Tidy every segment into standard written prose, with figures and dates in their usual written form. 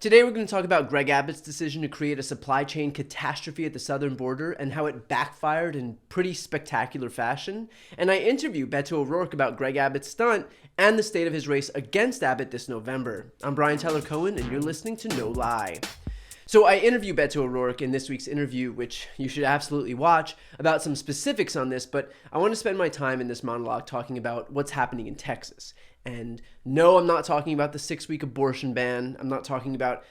Today we're going to talk about Greg Abbott's decision to create a supply chain catastrophe at the southern border and how it backfired in pretty spectacular fashion. And I interview Beto O'Rourke about Greg Abbott's stunt and the state of his race against Abbott this November. I'm Brian Tyler Cohen, and you're listening to No Lie. So I interview Beto O'Rourke in this week's interview, which you should absolutely watch, about some specifics on this, but I want to spend my time in this monologue talking about what's happening in Texas. And no, I'm not talking about the 6-week abortion ban. I'm not talking about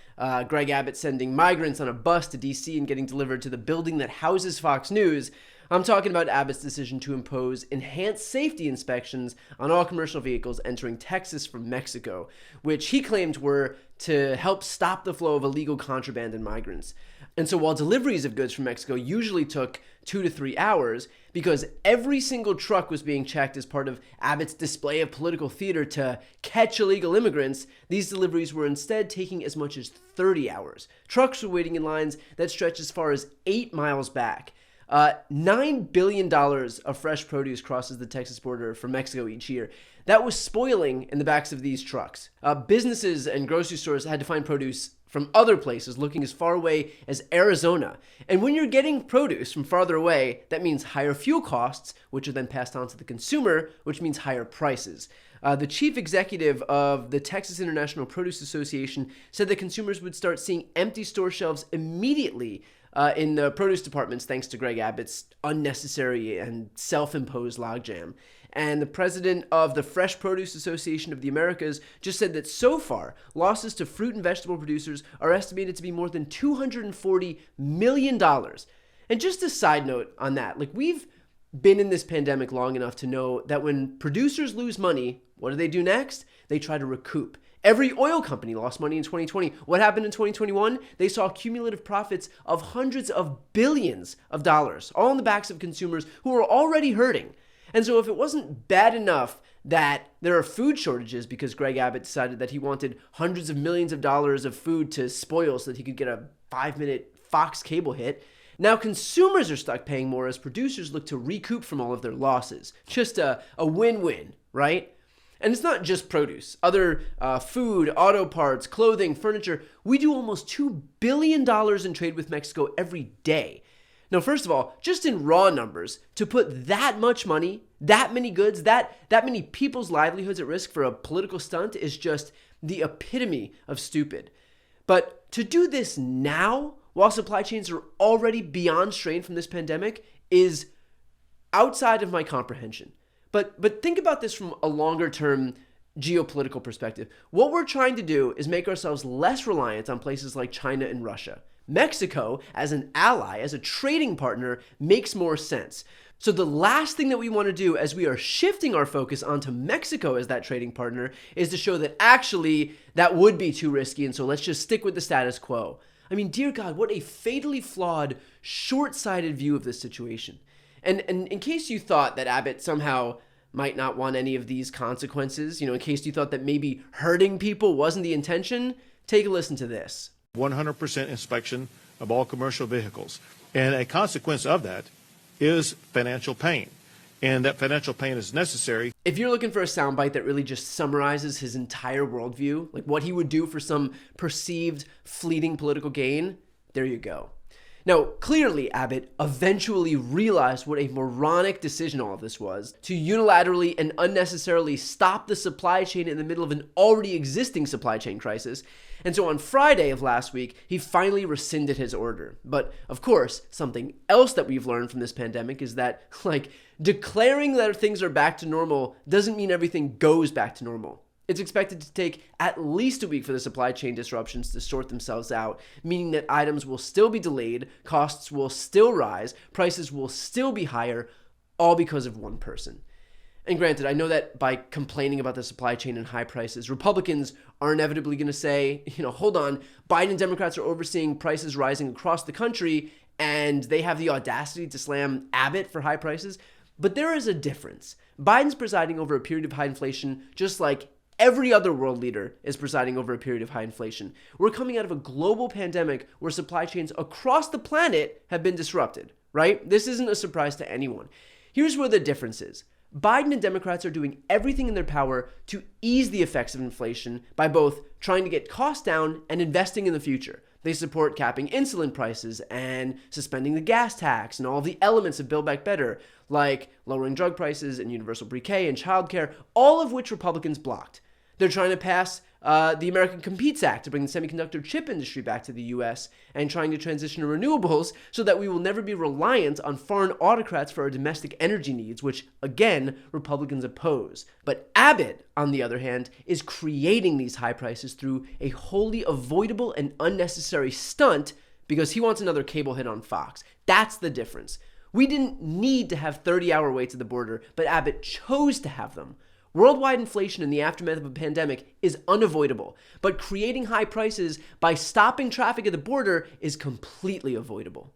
Greg Abbott sending migrants on a bus to D.C. and getting delivered to the building that houses Fox News. I'm talking about Abbott's decision to impose enhanced safety inspections on all commercial vehicles entering Texas from Mexico, which he claimed were to help stop the flow of illegal contraband and migrants. And so while deliveries of goods from Mexico usually took 2 to 3 hours, because every single truck was being checked as part of Abbott's display of political theater to catch illegal immigrants, these deliveries were instead taking as much as 30 hours. Trucks were waiting in lines that stretched as far as 8 miles back. $9 billion of fresh produce crosses the Texas border from Mexico each year. That was spoiling in the backs of these trucks. Businesses and grocery stores had to find produce from other places, looking as far away as Arizona. And when you're getting produce from farther away, that means higher fuel costs, which are then passed on to the consumer, which means higher prices. The chief executive of the Texas International Produce Association said that consumers would start seeing empty store shelves immediately in the produce departments thanks to Greg Abbott's unnecessary and self-imposed logjam. And the president of the Fresh Produce Association of the Americas just said that so far, losses to fruit and vegetable producers are estimated to be more than $240 million. And just a side note on that, we've been in this pandemic long enough to know that when producers lose money, what do next? They try to recoup. Every oil company lost money in 2020. What happened in 2021? They saw cumulative profits of hundreds of billions of dollars, all on the backs of consumers who are already hurting. And so if it wasn't bad enough that there are food shortages because Greg Abbott decided that he wanted hundreds of millions of dollars of food to spoil so that he could get a 5-minute Fox cable hit, now consumers are stuck paying more as producers look to recoup from all of their losses. Just a win-win, right? And it's not just produce. Other food, auto parts, clothing, furniture. We do almost $2 billion in trade with Mexico every day. Now, first of all, just in raw numbers, to put that much money, that many goods, that many people's livelihoods at risk for a political stunt is just the epitome of stupid. But to do this now, while supply chains are already beyond strain from this pandemic, is outside of my comprehension. But think about this from a longer-term geopolitical perspective. What we're trying to do is make ourselves less reliant on places like China and Russia. Mexico, as an ally, as a trading partner, makes more sense. So the last thing that we want to do as we are shifting our focus onto Mexico as that trading partner is to show that actually that would be too risky, and so let's just stick with the status quo. I mean, dear God, what a fatally flawed, short-sighted view of this situation. And in case you thought that Abbott somehow might not want any of these consequences, in case you thought that maybe hurting people wasn't the intention, take a listen to this. 100% inspection of all commercial vehicles. And a consequence of that is financial pain. And that financial pain is necessary. If you're looking for a soundbite that really just summarizes his entire worldview, like what he would do for some perceived fleeting political gain, there you go. Now, clearly, Abbott eventually realized what a moronic decision all of this was, to unilaterally and unnecessarily stop the supply chain in the middle of an already existing supply chain crisis. And so on Friday of last week, he finally rescinded his order. But of course, something else that we've learned from this pandemic is that, declaring that things are back to normal doesn't mean everything goes back to normal. It's expected to take at least a week for the supply chain disruptions to sort themselves out, meaning that items will still be delayed, costs will still rise, prices will still be higher, all because of one person. And granted, I know that by complaining about the supply chain and high prices, Republicans are inevitably going to say, hold on, Biden and Democrats are overseeing prices rising across the country, and they have the audacity to slam Abbott for high prices. But there is a difference. Biden's presiding over a period of high inflation, just like every other world leader is presiding over a period of high inflation. We're coming out of a global pandemic where supply chains across the planet have been disrupted, right? This isn't a surprise to anyone. Here's where the difference is. Biden and Democrats are doing everything in their power to ease the effects of inflation by both trying to get costs down and investing in the future. They support capping insulin prices and suspending the gas tax and all the elements of Build Back Better, like lowering drug prices and universal pre-K and childcare, all of which Republicans blocked. They're trying to pass the American Competes Act to bring the semiconductor chip industry back to the U.S. and trying to transition to renewables so that we will never be reliant on foreign autocrats for our domestic energy needs, which, again, Republicans oppose. But Abbott, on the other hand, is creating these high prices through a wholly avoidable and unnecessary stunt because he wants another cable hit on Fox. That's the difference. We didn't need to have 30-hour waits at the border, but Abbott chose to have them. Worldwide inflation in the aftermath of a pandemic is unavoidable, but creating high prices by stopping traffic at the border is completely avoidable.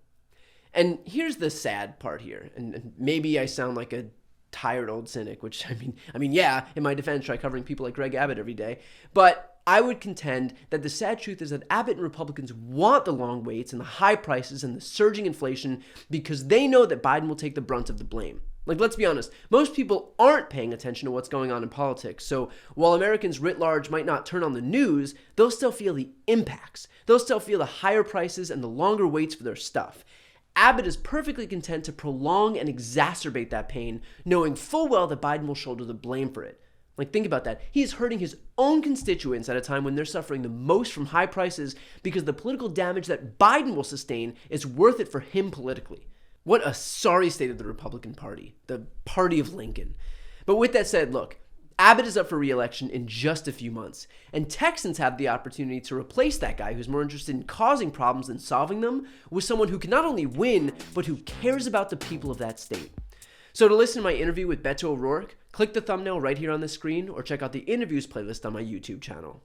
And here's the sad part here, and maybe I sound like a tired old cynic, which I mean, yeah, in my defense, try covering people like Greg Abbott every day, but I would contend that the sad truth is that Abbott and Republicans want the long waits and the high prices and the surging inflation because they know that Biden will take the brunt of the blame. Like, let's be honest, most people aren't paying attention to what's going on in politics. So while Americans writ large might not turn on the news, they'll still feel the impacts. They'll still feel the higher prices and the longer waits for their stuff. Abbott is perfectly content to prolong and exacerbate that pain, knowing full well that Biden will shoulder the blame for it. Like, think about that. He is hurting his own constituents at a time when they're suffering the most from high prices because the political damage that Biden will sustain is worth it for him politically. What a sorry state of the Republican Party, the party of Lincoln. But with that said, look, Abbott is up for re-election in just a few months, and Texans have the opportunity to replace that guy who's more interested in causing problems than solving them with someone who can not only win, but who cares about the people of that state. So to listen to my interview with Beto O'Rourke, click the thumbnail right here on the screen or check out the interviews playlist on my YouTube channel.